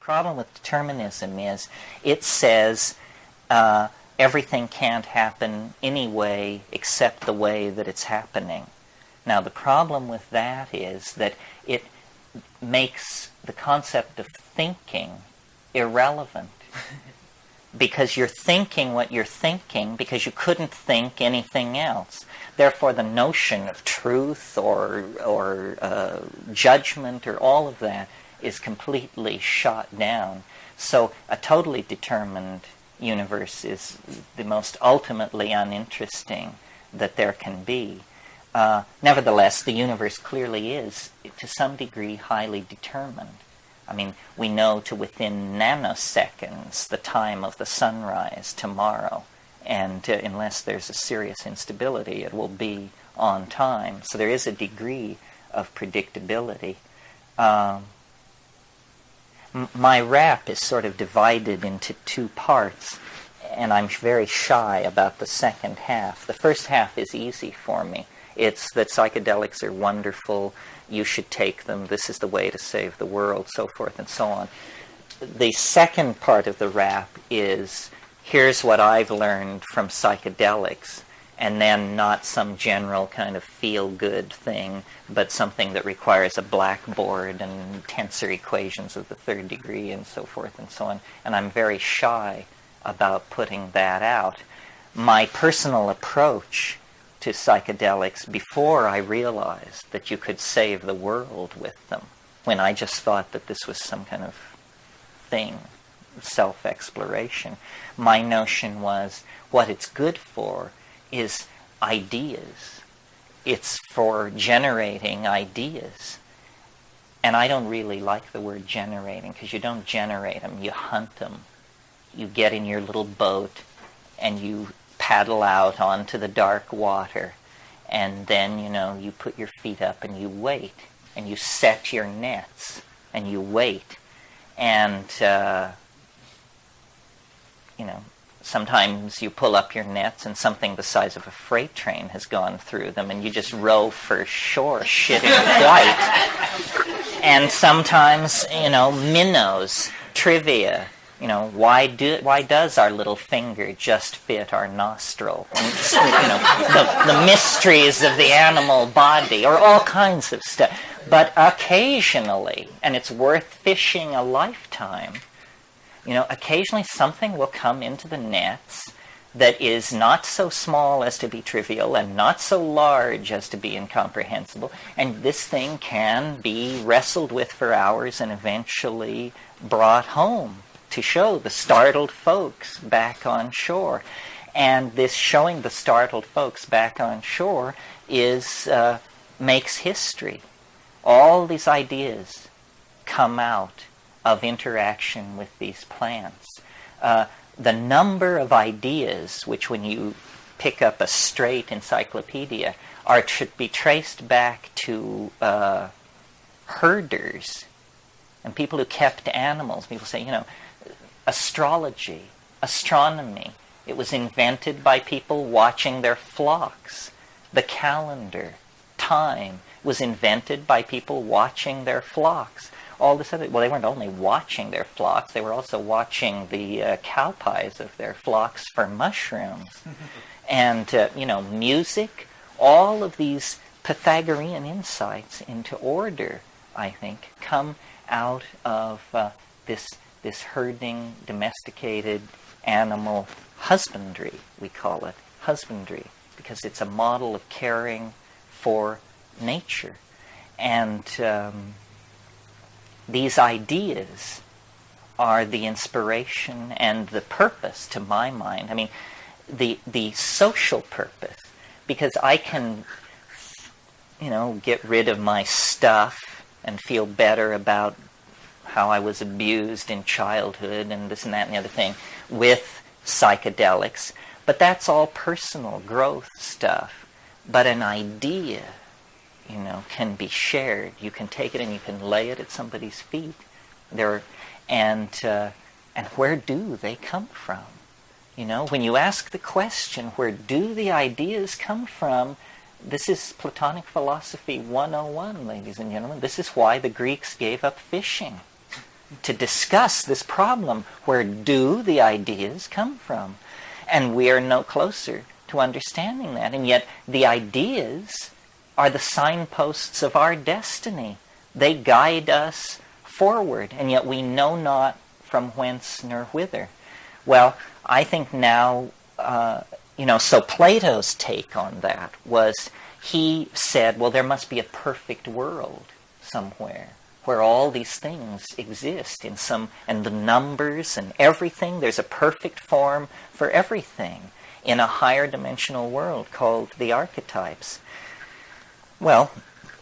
problem with determinism is it says everything can't happen anyway except the way that it's happening. Now, the problem with that is that it makes the concept of thinking irrelevant. Because you're thinking what you're thinking because you couldn't think anything else. Therefore, the notion of truth or judgment or all of that is completely shot down. So a totally determined universe is the most ultimately uninteresting that there can be. Nevertheless, the universe clearly is, to some degree, highly determined. I mean, we know to within nanoseconds the time of the sunrise tomorrow, and unless there's a serious instability, it will be on time. So there is a degree of predictability. My rap is sort of divided into two parts, and I'm very shy about the second half. The first half is easy for me. It's that psychedelics are wonderful, you should take them, this is the way to save the world, so forth and so on. The second part of the rap is, here's what I've learned from psychedelics, and then not some general kind of feel-good thing, but something that requires a blackboard and tensor equations of the third degree and so forth and so on. And I'm very shy about putting that out. My personal approach to psychedelics before I realized that you could save the world with them, when I just thought that this was some kind of thing, self-exploration, my notion was what it's good for is ideas. It's for generating ideas. And I don't really like the word generating, because you don't generate them, you hunt them. You get in your little boat and you paddle out onto the dark water, and then, you put your feet up and you wait, and you set your nets, and you wait. And, sometimes you pull up your nets and something the size of a freight train has gone through them, and you just row for shore, shitting white. And sometimes, minnows, trivia. Why does our little finger just fit our nostril? And, the mysteries of the animal body, or all kinds of stuff. But occasionally, and it's worth fishing a lifetime, occasionally something will come into the nets that is not so small as to be trivial and not so large as to be incomprehensible, and this thing can be wrestled with for hours and eventually brought home to show the startled folks back on shore. And this showing the startled folks back on shore makes history. All these ideas come out of interaction with these plants. The number of ideas, which when you pick up a straight encyclopedia, should be traced back to herders and people who kept animals. People say, astrology, astronomy, it was invented by people watching their flocks. The calendar, time, was invented by people watching their flocks. All this other, well, they weren't only watching their flocks, they were also watching the cow pies of their flocks for mushrooms. And, music, all of these Pythagorean insights into order, I think, come out of this herding, domesticated animal husbandry, we call it husbandry, because it's a model of caring for nature. And these ideas are the inspiration and the purpose, to my mind. I mean, the social purpose, because I can, get rid of my stuff and feel better about how I was abused in childhood and this and that and the other thing with psychedelics. But that's all personal growth stuff. But an idea, can be shared. You can take it and you can lay it at somebody's feet. And where do they come from? When you ask the question, where do the ideas come from? This is Platonic Philosophy 101, ladies and gentlemen. This is why the Greeks gave up fishing. to discuss this problem. Where do the ideas come from? And we are no closer to understanding that. And yet the ideas are the signposts of our destiny. They guide us forward, and yet we know not from whence nor whither. Well, I think now, so Plato's take on that was, he said, well, there must be a perfect world somewhere where all these things exist and the numbers and everything, there's a perfect form for everything in a higher dimensional world called the archetypes. Well,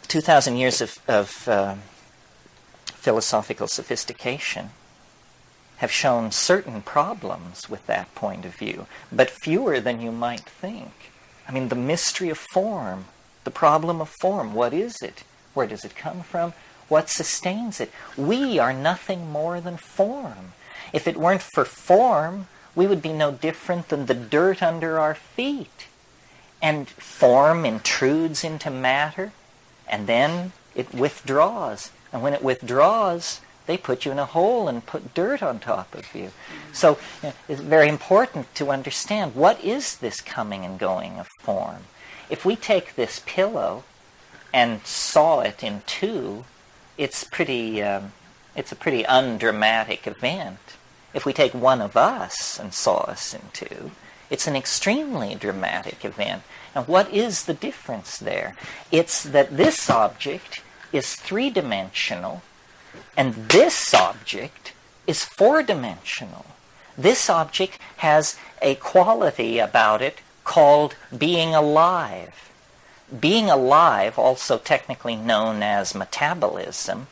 2,000 years of philosophical sophistication have shown certain problems with that point of view, but fewer than you might think. I mean, the mystery of form, the problem of form, what is it? Where does it come from? What sustains it? We are nothing more than form. If it weren't for form, we would be no different than the dirt under our feet. And form intrudes into matter, and then it withdraws. And when it withdraws, they put you in a hole and put dirt on top of you. So it's very important to understand, what is this coming and going of form? If we take this pillow and saw it in two, it's a pretty undramatic event. If we take one of us and saw us in two, it's an extremely dramatic event. And what is the difference there? It's that this object is three-dimensional, and this object is four-dimensional. This object has a quality about it called being alive. Being alive, also technically known as metabolism,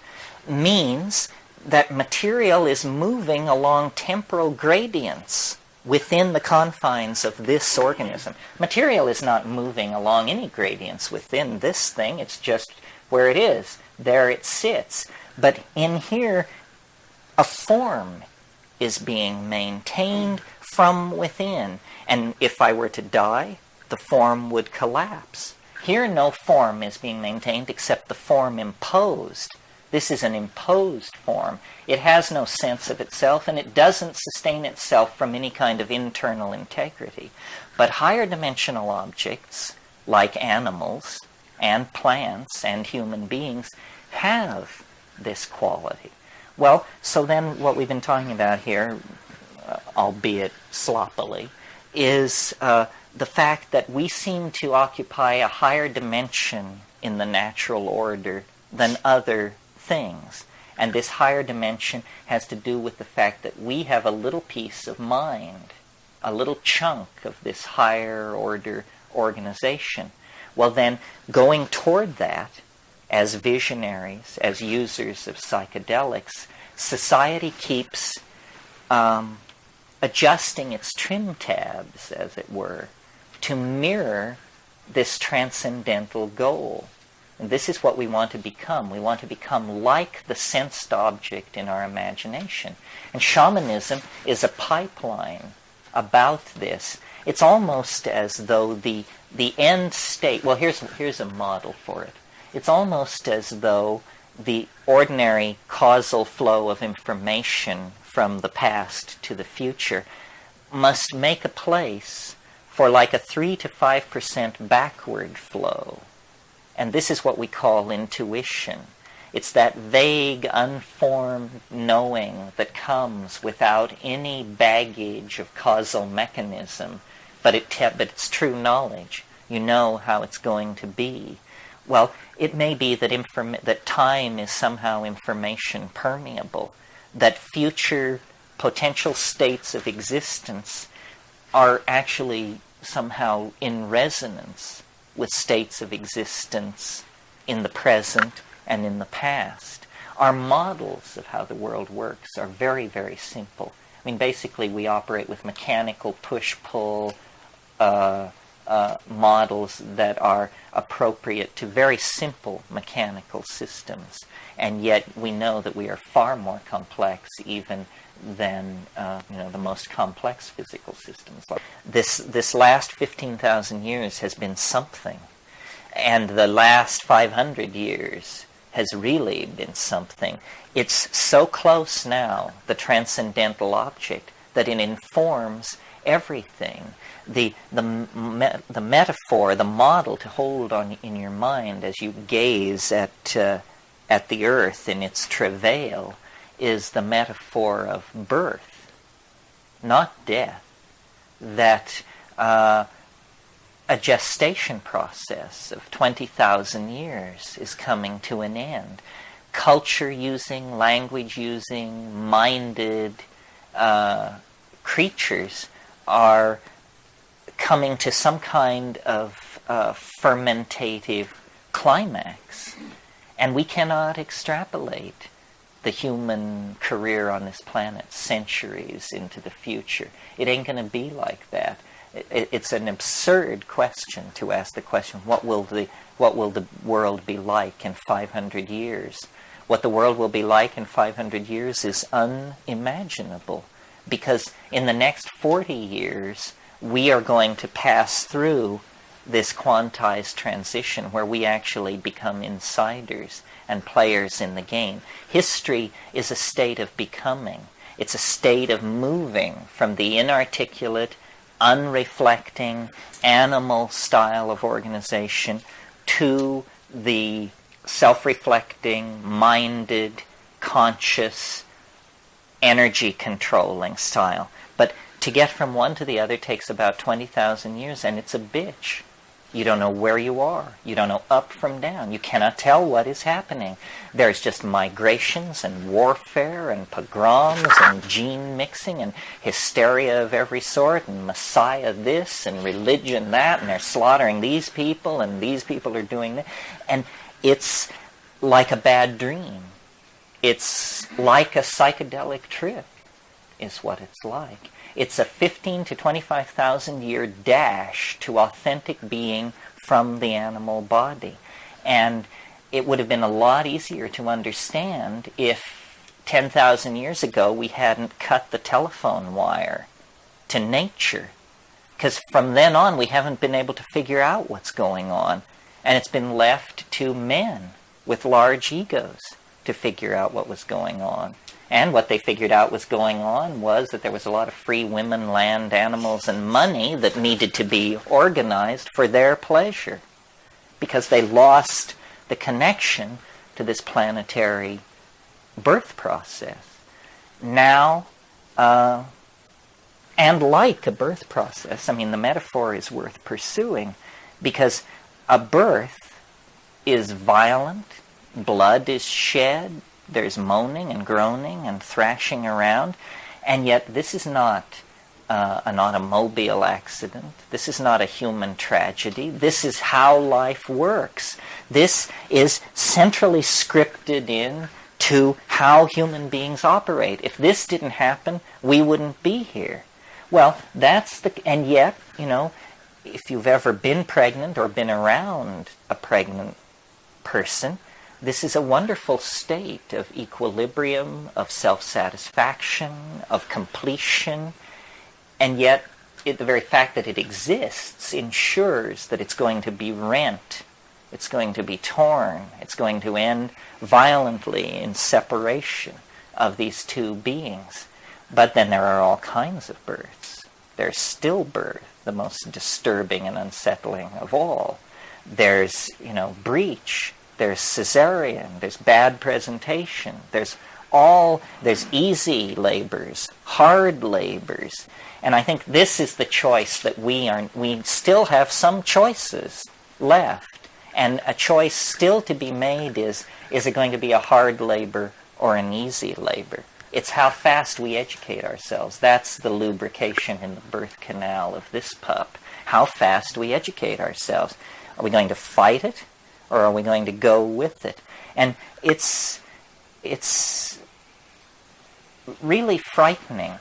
means that material is moving along temporal gradients within the confines of this organism. Material is not moving along any gradients within this thing. It's just where it is. There it sits. But in here, a form is being maintained from within. And if I were to die, the form would collapse. Here, no form is being maintained except the form imposed. This is an imposed form. It has no sense of itself, and it doesn't sustain itself from any kind of internal integrity. But higher dimensional objects, like animals and plants and human beings, have this quality. Well, so then what we've been talking about here, albeit sloppily, is the fact that we seem to occupy a higher dimension in the natural order than other things. And this higher dimension has to do with the fact that we have a little piece of mind, a little chunk of this higher order organization. Well then, going toward that, as visionaries, as users of psychedelics, society keeps adjusting its trim tabs, as it were, to mirror this transcendental goal. And this is what we want to become. We want to become like the sensed object in our imagination. And shamanism is a pipeline about this. It's almost as though the end state, well, here's a model for it. It's almost as though the ordinary causal flow of information from the past to the future must make a place for like a 3 to 5% backward flow. And this is what we call intuition. It's that vague, unformed knowing that comes without any baggage of causal mechanism, but it's true knowledge. You know how it's going to be. Well, it may be that time is somehow information permeable, that future potential states of existence are actually somehow in resonance with states of existence in the present and in the past. Our models of how the world works are very, very simple. I mean, basically we operate with mechanical push-pull models that are appropriate to very simple mechanical systems, and yet we know that we are far more complex even than the most complex physical systems. This last 15,000 years has been something, and the last 500 years has really been something. It's so close now, the transcendental object, that it informs everything. The metaphor, the model to hold on in your mind as you gaze at the earth in its travail is the metaphor of birth, not death. That a gestation process of 20,000 years is coming to an end. Culture using, language using, minded creatures are coming to some kind of fermentative climax. And we cannot extrapolate the human career on this planet centuries into the future. It ain't going to be like that. It's an absurd question to ask the question, what will the world be like in 500 years? What the world will be like in 500 years is unimaginable, because in the next 40 years, we are going to pass through this quantized transition where we actually become insiders and players in the game. History is a state of becoming. It's a state of moving from the inarticulate, unreflecting, animal style of organization to the self-reflecting, minded, conscious, energy-controlling style. But to get from one to the other takes about 20,000 years, and it's a bitch. You don't know where you are. You don't know up from down. You cannot tell what is happening. There's just migrations and warfare and pogroms and gene mixing and hysteria of every sort and Messiah this and religion that, and they're slaughtering these people and these people are doing that. And it's like a bad dream. It's like a psychedelic trip is what it's like. It's a 15 to 25,000 year dash to authentic being from the animal body. And it would have been a lot easier to understand if 10,000 years ago we hadn't cut the telephone wire to nature. Because from then on we haven't been able to figure out what's going on. And it's been left to men with large egos to figure out what was going on. And what they figured out was going on was that there was a lot of free women, land, animals, and money that needed to be organized for their pleasure, because they lost the connection to this planetary birth process. Now, and like a birth process, I mean, the metaphor is worth pursuing, because a birth is violent, blood is shed, there's moaning and groaning and thrashing around, and yet this is not an automobile accident. This is not a human tragedy. This is how life works. This is centrally scripted in to how human beings operate. If this didn't happen, we wouldn't be here. Well, and yet, if you've ever been pregnant or been around a pregnant person, this is a wonderful state of equilibrium, of self-satisfaction, of completion, and yet the very fact that it exists ensures that it's going to be rent, it's going to be torn, it's going to end violently in separation of these two beings. But then there are all kinds of births. There's stillbirth, the most disturbing and unsettling of all. There's, breech. There's cesarean, there's bad presentation, there's easy labors, hard labors. And I think this is the choice that we still have some choices left. And a choice still to be made is it going to be a hard labor or an easy labor? It's how fast we educate ourselves. That's the lubrication in the birth canal of this pup. How fast we educate ourselves. Are we going to fight it? Or are we going to go with it? And it's really frightening.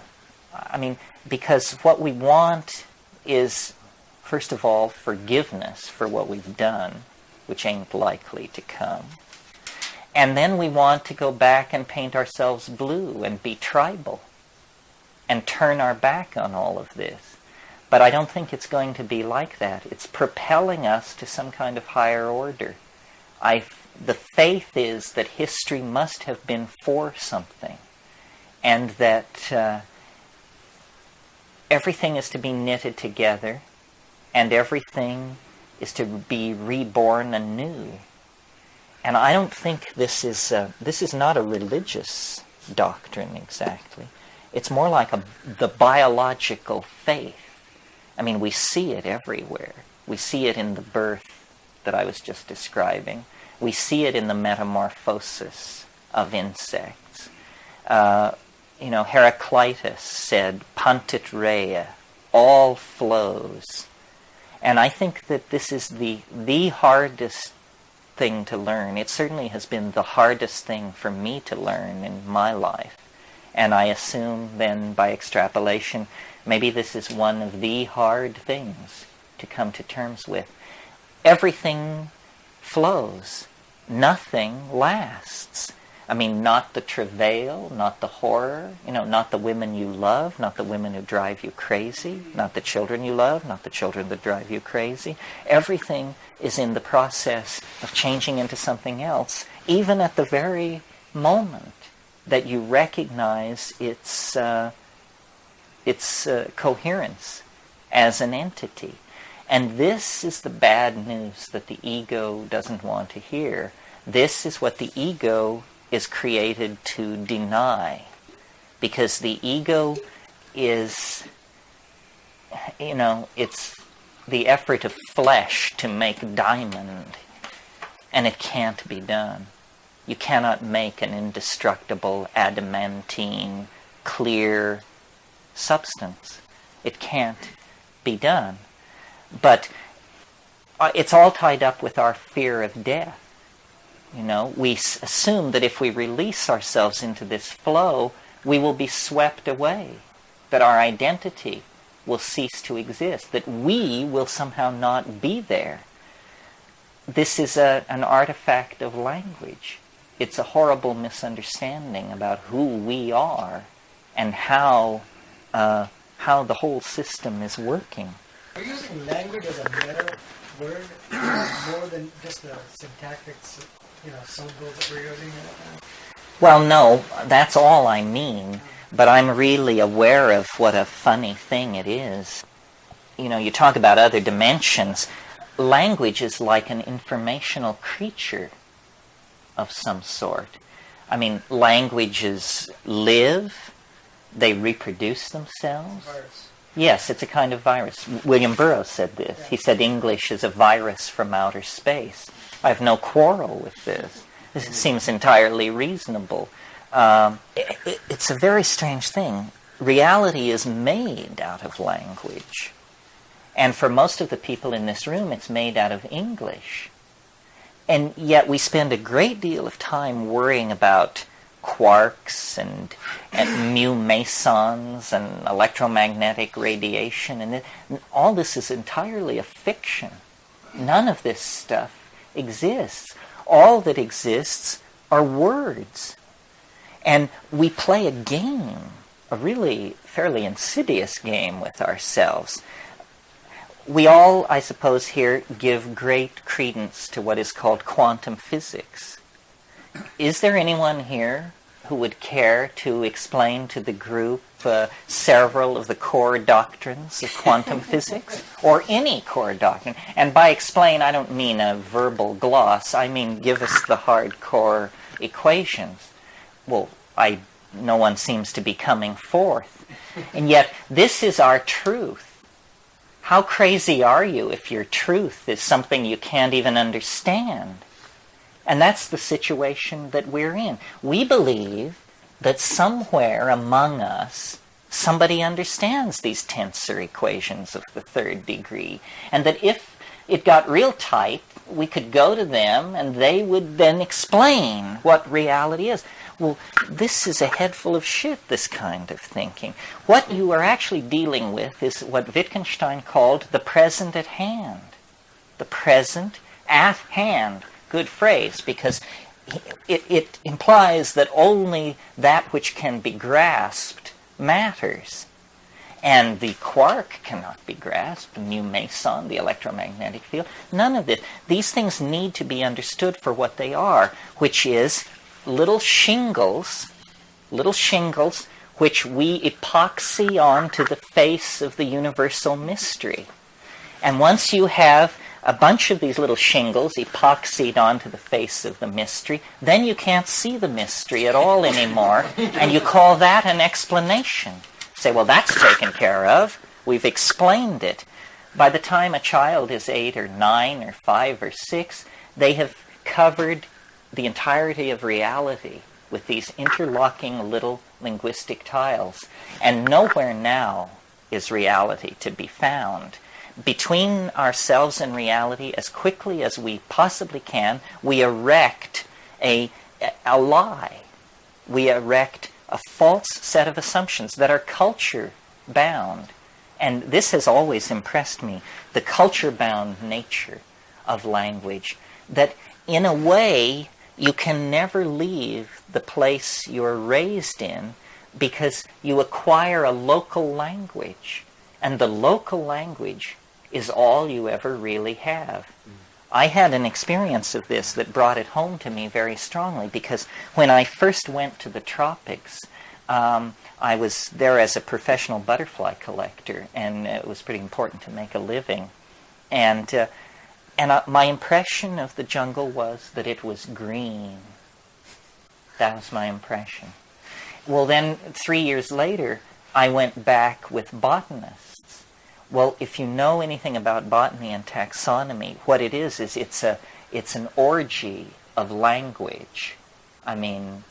I mean, because what we want is, first of all, forgiveness for what we've done, which ain't likely to come. And then we want to go back and paint ourselves blue and be tribal and turn our back on all of this. But I don't think it's going to be like that. It's propelling us to some kind of higher order. the faith is that history must have been for something, and that everything is to be knitted together, and everything is to be reborn anew. And I don't think this is not a religious doctrine exactly. It's more like the biological faith. I mean, we see it everywhere. We see it in the birth that I was just describing. We see it in the metamorphosis of insects. Heraclitus said, "Pantit rea," all flows. And I think that this is the hardest thing to learn. It certainly has been the hardest thing for me to learn in my life. And I assume then, by extrapolation, maybe this is one of the hard things to come to terms with. Everything flows. Nothing lasts. I mean, not the travail, not the horror, not the women you love, not the women who drive you crazy, not the children you love, not the children that drive you crazy. Everything is in the process of changing into something else, even at the very moment that you recognize its coherence as an entity. And this is the bad news that the ego doesn't want to hear. This is what the ego is created to deny, because the ego is, it's the effort of flesh to make diamond, and it can't be done. You cannot make an indestructible, adamantine, clear substance. It can't be done. But it's all tied up with our fear of death. We assume that if we release ourselves into this flow, we will be swept away, that our identity will cease to exist, that we will somehow not be there. This is an artifact of language. It's a horrible misunderstanding about who we are and how the whole system is working. Are you using language as a meta word more than just the syntactic syllables that we're using? Well, no, that's all I mean. But I'm really aware of what a funny thing it is. You talk about other dimensions. Language is like an informational creature of some sort. I mean, languages live, they reproduce themselves. Virus. Yes, it's a kind of virus. William Burroughs said this. Yeah. He said English is a virus from outer space. I have no quarrel with this. This seems entirely reasonable. It's a very strange thing. Reality is made out of language. And for most of the people in this room, it's made out of English. And yet we spend a great deal of time worrying about quarks and mu mesons and electromagnetic radiation. And all this is entirely a fiction. None of this stuff exists. All that exists are words. And we play a game, a really fairly insidious game with ourselves. We all, I suppose, here give great credence to what is called quantum physics. Is there anyone here who would care to explain to the group several of the core doctrines of quantum physics? Or any core doctrine? And by explain, I don't mean a verbal gloss. I mean give us the hardcore equations. Well, no one seems to be coming forth. And yet, this is our truth. How crazy are you if your truth is something you can't even understand? And that's the situation that we're in. We believe that somewhere among us, somebody understands these tensor equations of the third degree, and that if it got real tight, we could go to them and they would then explain what reality is. Well, this is a head full of shit, this kind of thinking. What you are actually dealing with is what Wittgenstein called the present at hand. The present at hand. Good phrase, because it implies that only that which can be grasped matters. And the quark cannot be grasped, mu meson, the electromagnetic field. None of this. These things need to be understood for what they are, which is little shingles which we epoxy onto the face of the universal mystery. And once you have a bunch of these little shingles epoxied onto the face of the mystery, then you can't see the mystery at all anymore, and you call that an explanation. Say, well, that's taken care of. We've explained it. By the time a child is 8 or 9 or 5 or 6, they have covered the entirety of reality with these interlocking little linguistic tiles. And nowhere now is reality to be found. Between ourselves and reality, as quickly as we possibly can, we erect a lie. We erect a false set of assumptions that are culture-bound. And this has always impressed me, the culture-bound nature of language, that in a way you can never leave the place you're raised in because you acquire a local language. And the local language is all you ever really have. I had an experience of this that brought it home to me very strongly, because when I first went to the tropics, I was there as a professional butterfly collector, and it was pretty important to make a living. And my impression of the jungle was that it was green. That was my impression. Well, then 3 years later, I went back with botanists. Well, if you know anything about botany and taxonomy, what it is it's an orgy of language. I mean,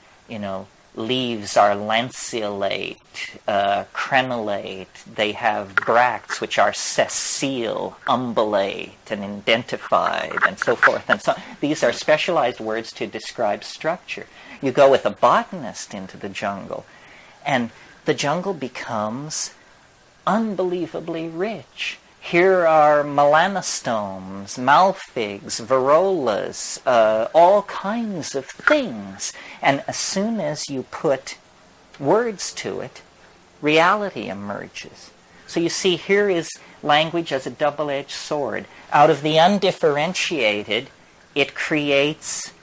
leaves are lanceolate, crenellate. They have bracts, which are sessile, umbellate, and indentified, and so forth. And so these are specialized words to describe structure. You go with a botanist into the jungle, and the jungle becomes unbelievably rich. Here are melanostomes, malfigs, varrolas, all kinds of things. And as soon as you put words to it, reality emerges. So you see, here is language as a double-edged sword. Out of the undifferentiated, it creates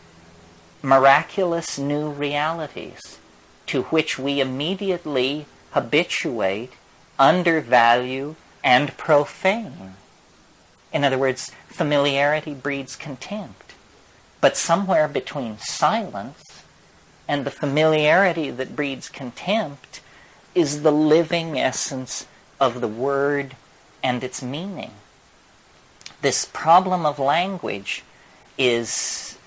miraculous new realities to which we immediately habituate, undervalue, and profane. In other words, familiarity breeds contempt. But somewhere between silence and the familiarity that breeds contempt is the living essence of the word and its meaning. This problem of language is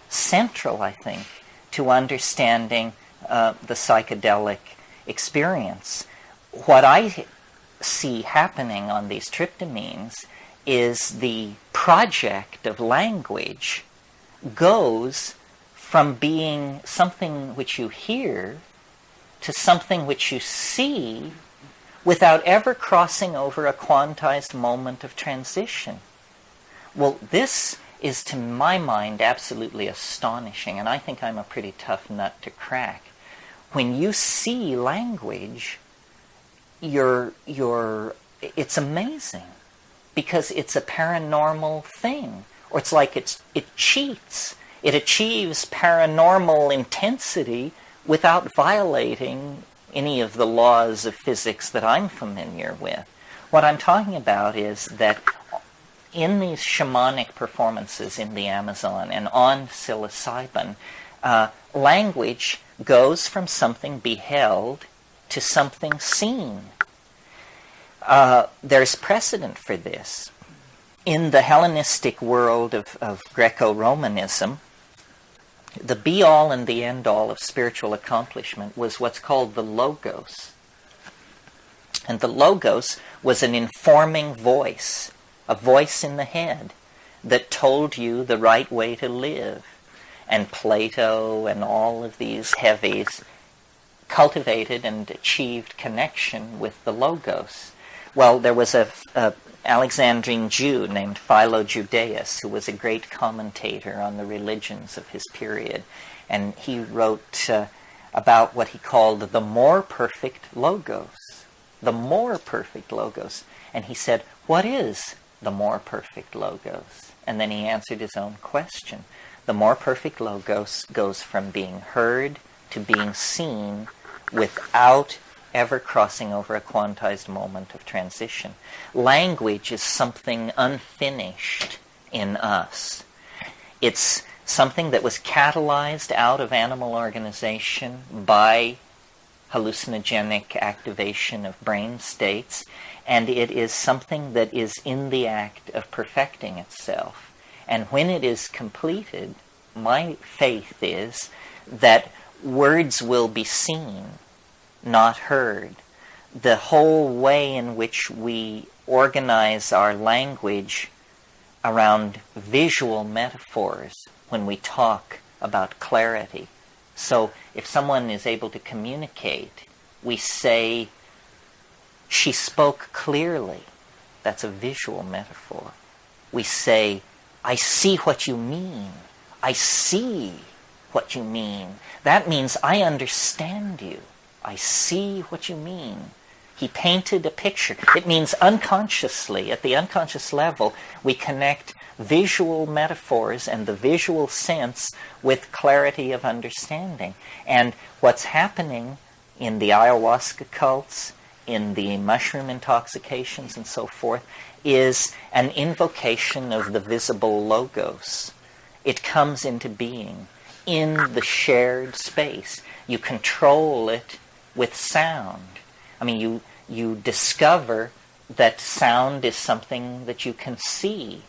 central, I think, to understanding the psychedelic experience. What I see happening on these tryptamines is the project of language goes from being something which you hear to something which you see without ever crossing over a quantized moment of transition. Well, this is, to my mind, absolutely astonishing, and I think I'm a pretty tough nut to crack. When you see language, it's amazing, because it's a paranormal thing, or it's like it cheats. It achieves paranormal intensity without violating any of the laws of physics that I'm familiar with. What I'm talking about is that in these shamanic performances in the Amazon and on psilocybin, language goes from something beheld to something seen. There's precedent for this. In the Hellenistic world of Greco-Romanism, the be-all and the end-all of spiritual accomplishment was what's called the logos. And the logos was an informing voice, a voice in the head that told you the right way to live. And Plato and all of these heavies cultivated and achieved connection with the logos. Well, there was a Alexandrine Jew named Philo-Judaeus, who was a great commentator on the religions of his period. And he wrote about what he called the more perfect logos. the more perfect logos. And he said, what is the more perfect logos? And then he answered his own question. The more perfect logos goes from being heard to being seen without ever crossing over a quantized moment of transition. Language is something unfinished in us. It's something that was catalyzed out of animal organization by hallucinogenic activation of brain states, and it is something that is in the act of perfecting itself. And when it is completed, my faith is that words will be seen, not heard. The whole way in which we organize our language around visual metaphors when we talk about clarity. So if someone is able to communicate, we say, she spoke clearly. That's a visual metaphor. We say, I see what you mean. I see what you mean. That means I understand you. I see what you mean. He painted a picture. It means unconsciously, at the unconscious level, we connect visual metaphors and the visual sense with clarity of understanding. And what's happening in the ayahuasca cults, in the mushroom intoxications and so forth, is an invocation of the visible logos. It comes into being in the shared space. You control it with sound. I mean, you discover that sound is something that you can see